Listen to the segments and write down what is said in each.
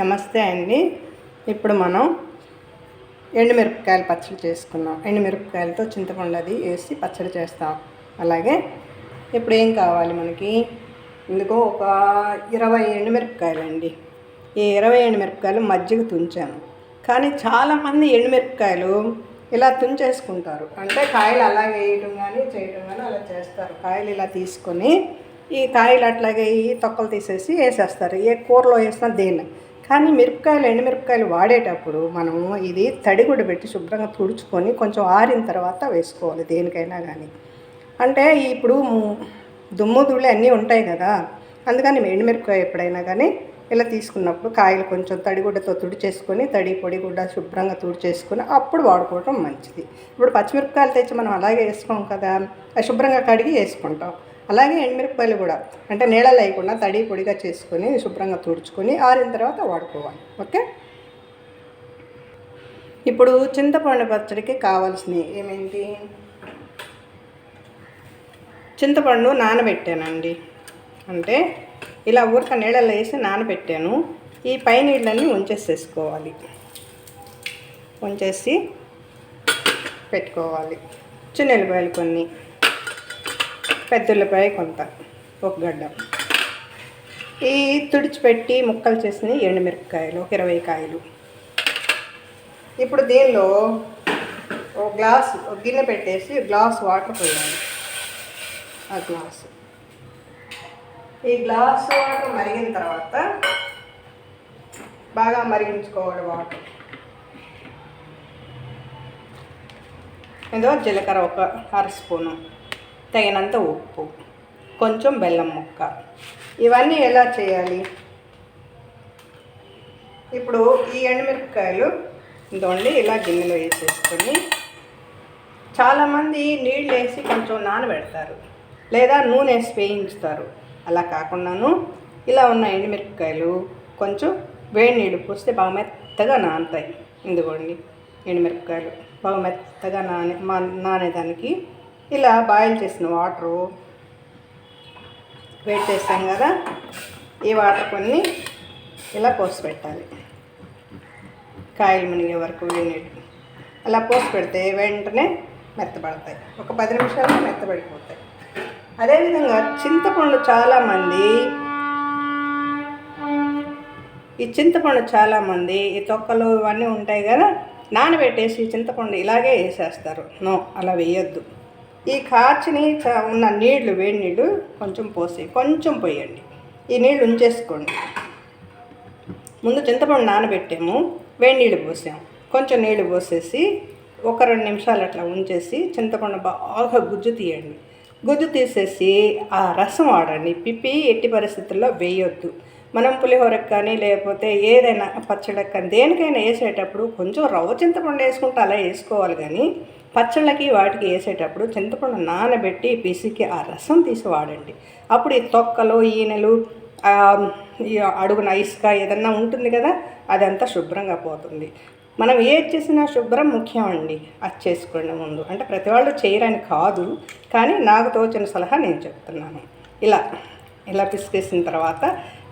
నమస్తే అండి. ఇప్పుడు మనం ఎండుమిరపకాయలు పచ్చడి చేసుకున్నాం. ఎండుమిరపకాయలతో చింతపండు అది వేసి పచ్చడి చేస్తాం. అలాగే ఇప్పుడు ఏం కావాలి మనకి, ఇందుకో ఒక 20 ఎండుమిరపకాయలు అండి. ఈ 20 ఎండుమిరపకాయలు మజ్జిగ తుంచాను. కానీ చాలామంది ఎండుమిరపకాయలు ఇలా తుంచేసుకుంటారు. అంటే కాయలు అలాగే వేయటం కానీ చేయటం కానీ అలా చేస్తారు. కాయలు ఇలా తీసుకొని ఈ కాయలు అట్లాగే ఈ తొక్కలు తీసేసి వేసేస్తారు. ఏ కూరలో వేసినా దేన్ని. కానీ మిరపకాయలు ఎండుమిరపకాయలు వాడేటప్పుడు మనము ఇది తడిగుడ్డ పెట్టి శుభ్రంగా తుడుచుకొని కొంచెం ఆరిన తర్వాత వేసుకోవాలి దేనికైనా కానీ. అంటే ఇప్పుడు దుమ్ము ధూళి అన్నీ ఉంటాయి కదా, అందుకని ఎండుమిరపకాయ ఎప్పుడైనా కానీ ఇలా తీసుకున్నప్పుడు కాయలు కొంచెం తడిగుడ్డతో తుడిచేసుకొని పొడి గుడ్డ శుభ్రంగా తుడిచేసుకొని అప్పుడు వాడుకోవటం మంచిది. ఇప్పుడు పచ్చిమిరపకాయలు తెచ్చి మనం అలాగే వేసుకోం కదా, అది శుభ్రంగా కడిగి వేసుకుంటాం. అలాగే ఎండుమిరపకాయలు కూడా అంటే నీళ్ళలో వేయకుండా పొడిగా చేసుకొని శుభ్రంగా తుడుచుకొని ఆరిన తర్వాత వాడుకోవాలి. ఓకే. ఇప్పుడు చింతపండు పచ్చడికి కావాల్సినవి ఏమేంటి, చింతపండు నానబెట్టానండి. అంటే ఇలా ఊరిక నీళ్ళలో వేసి నానబెట్టాను. ఈ పై నీళ్ళన్నీ ఉంచేసేసుకోవాలి, ఉంచేసి పెట్టుకోవాలి. చిన్న ఉల్లిపాయలు కొన్ని, పెద్ద ఉల్లిపాయ కొంత, ఒక గడ్డ, ఈ తుడిచిపెట్టి ముక్కలు చేసిన ఎండుమిరపకాయలు ఒక 20 కాయలు. ఇప్పుడు దీనిలో ఒక గిన్నె పెట్టేసి గ్లాస్ వాటర్ పోయాలి. ఆ గ్లాసు, ఈ గ్లాస్ వాటర్ మరిగిన తర్వాత బాగా మరిగించుకోవాలి వాటర్. ఏదో జీలకర్ర ఒక 1/2 స్పూను, తగినంత ఉప్పు, కొంచెం బెల్లం ముక్క. ఇవన్నీ ఎలా చేయాలి, ఇప్పుడు ఈ ఎండుమిరపకాయలు ఇదిగోండి ఇలా గిన్నెలో వేసేసుకొని, చాలామంది నీళ్ళు వేసి కొంచెం నానబెడతారు లేదా నూనె వేసి వేయించుతారు. అలా కాకుండాను ఇలా ఉన్న ఎండుమిరపకాయలు కొంచెం వేడి నీళ్ళు పోస్తే బాగా మెత్తగా నానుతాయి. ఇదిగోండి ఎండుమిరపకాయలు బాగా మెత్తగా నానేదానికి ఇలా బాయిల్ చేసిన వాటరు వేడి చేస్తాం కదా, ఈ వాటర్ కొన్ని ఇలా పోసి పెట్టాలి. కాయలు మునిగే వరకు వేడి నీళ్ళు అలా పోసి పెడితే వెంటనే మెత్తబడతాయి. ఒక 10 నిమిషాలు మెత్తబడిపోతాయి. అదేవిధంగా చింతపండు చాలామంది ఈ తొక్కలు ఇవన్నీ ఉంటాయి కదా, నానబెట్టేసి చింతపండు ఇలాగే వేసేస్తారు. నో, అలా వేయొద్దు. ఈ కాచిని ఉన్న నీళ్లు, వేడి నీళ్ళు కొంచెం పోయండి. ఈ నీళ్ళు ఉంచేసుకోండి. ముందు చింతపండు నానబెట్టాము, వేడి నీళ్ళు పోసాము, కొంచెం నీళ్ళు పోసేసి ఒక 2 నిమిషాలు అట్లా ఉంచేసి చింతపండు బాగా గుజ్జు తీయండి. గుజ్జు తీసేసి ఆ రసం వాడండి. పిప్పి ఎట్టి పరిస్థితుల్లో వేయొద్దు. మనం పులిహోరకు కానీ లేకపోతే ఏదైనా పచ్చళ్ళకి కానీ దేనికైనా వేసేటప్పుడు కొంచెం రవ్వ చింతపండు వేసుకుంటే అలా వేసుకోవాలి. కానీ పచ్చళ్ళకి వాటికి వేసేటప్పుడు చింతపండు నానబెట్టి పిసికి ఆ రసం తీసి వాడండి. అప్పుడు ఈ తొక్కలు, ఈనెలు, ఈ అడుగున ఇసుక ఏదన్నా ఉంటుంది కదా, అదంతా శుభ్రంగా పోతుంది. మనం ఏది చేసినా శుభ్రం ముఖ్యం అండి. అది చేసుకోండి ముందు. అంటే ప్రతి వాళ్ళు చేయరని కాదు, కానీ నాకు తోచిన సలహా నేను చెప్తున్నాను. ఇలా పిసికేసిన తర్వాత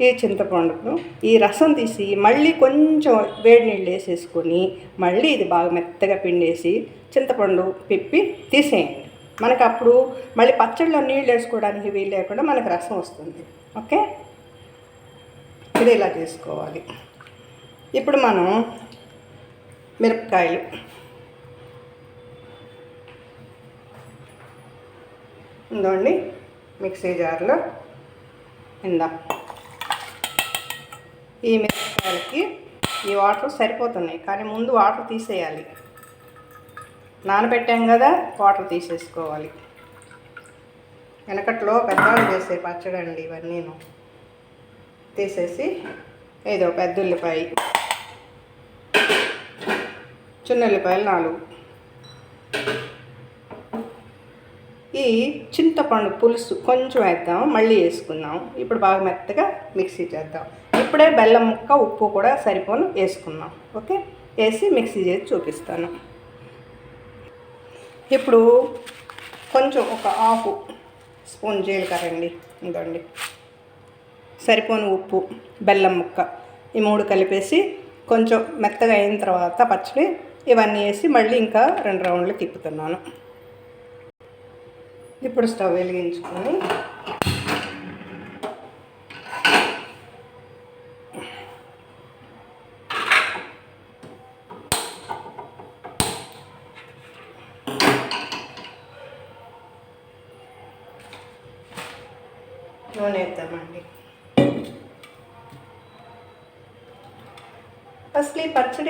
ఈ చింతపండును ఈ రసం తీసి మళ్ళీ కొంచెం వేడి నీళ్ళు వేసేసుకొని మళ్ళీ ఇది బాగా మెత్తగా పిండేసి చింతపండు పిప్పి తీసేయండి. మనకు అప్పుడు మళ్ళీ పచ్చడిలో నీళ్ళు వేసుకోవడానికి వీలు లేకుండా మనకు రసం వస్తుంది. ఓకే, ఇది ఇలా చేసుకోవాలి. ఇప్పుడు మనం మిరపకాయలు ఇంకోండి మిక్సీ జార్లో ఈ మిరపకాయలకి ఈ వాటర్ సరిపోతున్నాయి, కానీ ముందు వాటర్ తీసేయాలి. నానబెట్టాం కదా, వాటర్ తీసేసుకోవాలి. వెనకట్లో పెద్దవాళ్ళు చేసే పచ్చడి అండి ఇవన్నీ. తీసేసి ఏదో పెద్ద ఉల్లిపాయ, చిన్న ఉల్లిపాయలు 4, ఈ చింతపండు పులుసు కొంచెం వేద్దాం, మళ్ళీ వేసుకుందాం. ఇప్పుడు బాగా మెత్తగా మిక్సీ చేద్దాం. ఇప్పుడే బెల్లం ముక్క, ఉప్పు కూడా సరిపోను వేసుకుందాం. ఓకే, వేసి మిక్సీ చేసి చూపిస్తాను. ఇప్పుడు కొంచెం ఒక 1/2 స్పూన్ జీలకర్ర అండి, ఇదండి సరిపోను ఉప్పు, బెల్లం ముక్క, ఈ 3 కలిపేసి కొంచెం మెత్తగా అయిన తర్వాత పచ్చడి ఇవన్నీ వేసి మళ్ళీ ఇంకా 2 రౌండ్లు తిప్పుతున్నాను. ఇప్పుడు స్టవ్ వెలిగించుకొని నూనె వేద్దామండి. అసలు ఈ పచ్చి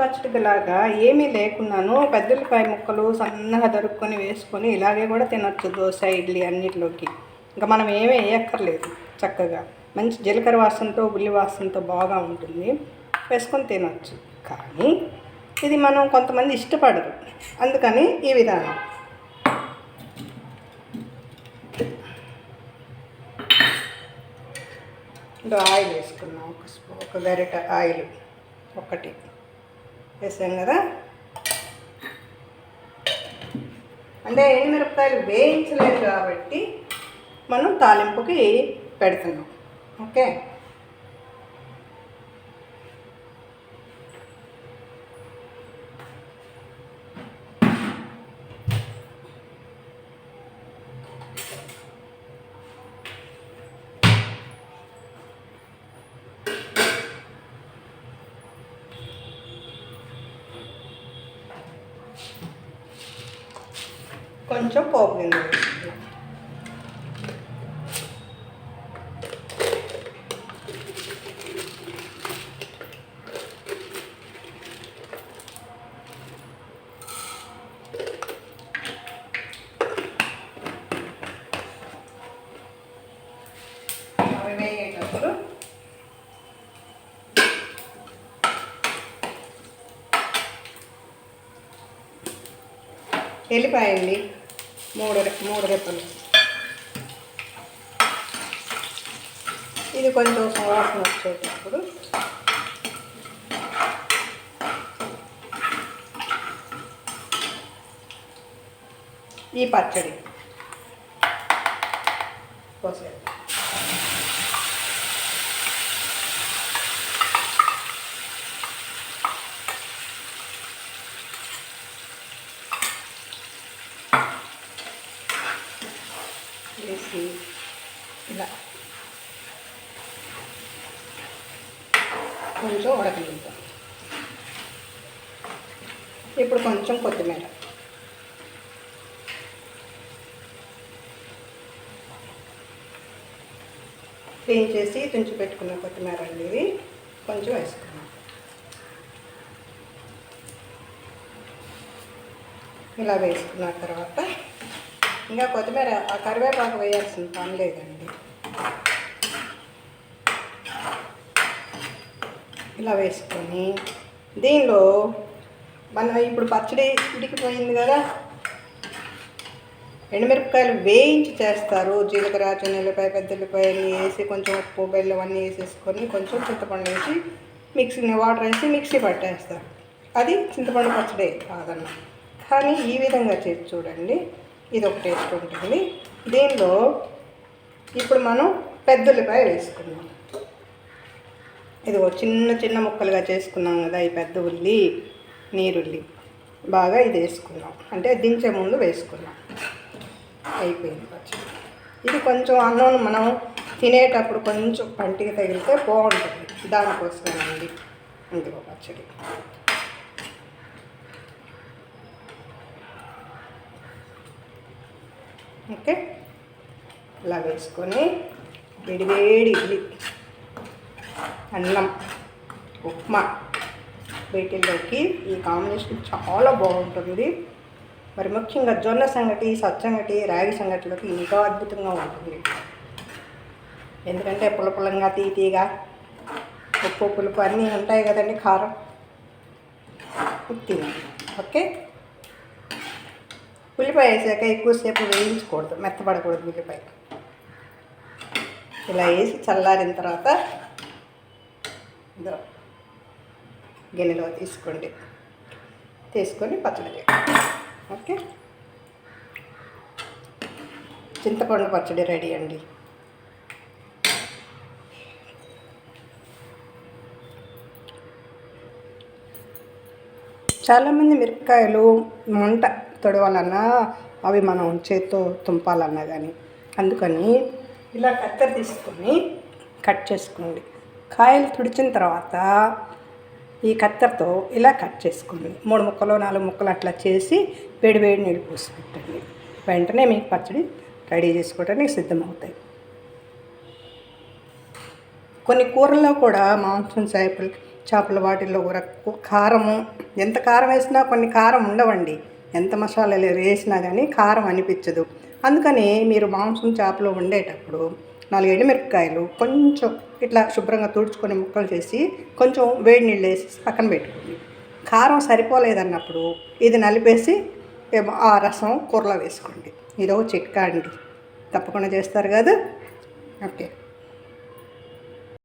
పచ్చడికి లాగా ఏమీ లేకున్నాను పెద్దలపాయ ముక్కలు సన్నగా దొరుకుని వేసుకొని ఇలాగే కూడా తినొచ్చు దోశ, ఇడ్లీ అన్నిటిలోకి. ఇంకా మనం ఏమీ వేయక్కర్లేదు. చక్కగా మంచి జీలకర్ర వాసనతో ఉల్లి వాసనతో బాగా ఉంటుంది, వేసుకొని తినొచ్చు. కానీ ఇది మనం కొంతమంది ఇష్టపడరు, అందుకని ఈ విధానం. ఆయిల్ వేసుకున్నాం, ఒక గరిట ఆయిల్ ఒకటి వేసాం కదా. అంటే ఎండుమిరపకాయలు వేయించలేదు కాబట్టి మనం తాలింపుకి పెడుతున్నాం. ఓకే, కొంచెం పోపు గింజలు వేసుకున్నాం. అవి వేగేటప్పుడు ఎల్లిపాయండి, 3 రెప్పలు. ఇది కొంచెం వాసన వచ్చేటప్పుడు ఈ పచ్చడి పోసేది. వేసి ఇలా కొంచెం ఉడకనిద్దాం. ఇప్పుడు కొంచెం కొత్తిమీర, క్లీన్ చేసి తుంచి పెట్టుకున్న కొత్తిమీర అండి, ఇది కొంచెం వేసుకున్నాం. ఇలా వేసుకున్న తర్వాత ఇంకా కొత్తిమీర, ఆ కరివేపాకు వేయాల్సిన పని లేదండి. ఇలా వేసుకొని దీనిలో మనం ఇప్పుడు పచ్చడి ఉడికిపోయింది కదా, ఎండుమిరపకాయలు వేయించి చేస్తారు. జీలకర్ర, చిన్నెల్లిపాయ, పెద్దెల్లిపాయలు వేసి కొంచెం ఉప్పు, బెల్లం అన్నీ వేసేసుకొని కొంచెం చింతపండు వేసి మిక్సీని వాటర్ వేసి మిక్సీ పట్టేస్తారు. అది చింతపండు పచ్చడి కాదన్న. కానీ ఈ విధంగా చేసి చూడండి, ఇది ఒక టేస్ట్ ఉంటుంది. దీనిలో ఇప్పుడు మనం పెద్దల్లిపాయ వేసుకున్నాం. ఇది చిన్న చిన్న ముక్కలుగా చేసుకున్నాం కదా, ఈ పెద్ద ఉల్లి, నీరుల్లి బాగా ఇది వేసుకున్నాం. అంటే దించే ముందు వేసుకున్నాం. అయిపోయింది పచ్చడి. ఇది కొంచెం అన్నం మనం తినేటప్పుడు కొంచెం పంటికి తగిలితే బాగుంటుంది, దానికోసమేనండి. ఇందులో పచ్చడి ఓకే. ఇలా వేసుకొని వేడివేడి ఇడ్లీ, అన్నం, ఉప్మా వీటిల్లోకి ఈ కాంబినేషన్ చాలా బాగుంటుంది. మరి ముఖ్యంగా జొన్న సంగటి, సచ్చంగటి, రాగి సంగటిలోకి ఇంకా అద్భుతంగా ఉంటుంది. ఎందుకంటే పుల్లపుల్లంగా, తీతీగా, ఉప్పు పులుపు అన్నీ ఉంటాయి కదండి, కారం తినండి. ఓకే, ఉల్లిపాయ వేసాక ఎక్కువసేపు వేయించకూడదు, మెత్తపడకూడదు ఉల్లిపాయ. ఇలా వేసి చల్లారిన తర్వాత గిన్నెలో తీసుకొని పచ్చడి. ఓకే, చింతపండు పచ్చడి రెడీ అండి. చాలామంది మిరపకాయలు మంట తొడవాలన్నా అవి మనం చేత్తో తుంపాలన్నా కానీ అందుకని ఇలా కత్తెర తీసుకొని కట్ చేసుకోండి. కాయలు తుడిచిన తర్వాత ఈ కత్తెరతో ఇలా కట్ చేసుకోండి. 3 ముక్కలు 4 ముక్కలు అట్లా చేసి వేడి వేడి నీళ్ళు పోసి పెట్టండి. వెంటనే మీకు పచ్చడి రెడీ చేసుకోవడానికి సిద్ధమవుతాయి. కొన్ని కూరల్లో కూడా మాంసం చేపల వాటిల్లో కూడా కారము ఎంత కారం వేసినా కొన్ని కారం ఉండవండి. ఎంత మసాలాలు వేసినా కానీ కారం అనిపించదు. అందుకని మీరు మాంసం చేపలు వండేటప్పుడు 4 ఎండుమిరపకాయలు కొంచెం ఇట్లా శుభ్రంగా తుడుచుకొని ముక్కలు చేసి కొంచెం వేడి నీళ్ళు వేసి పక్కన పెట్టుకోండి. కారం సరిపోలేదన్నప్పుడు ఇది నలిపేసి ఆ రసం కూరలో వేసుకోండి. ఇదో చిట్కా అండి, తప్పకుండా చేస్తారు కదా. ఓకే.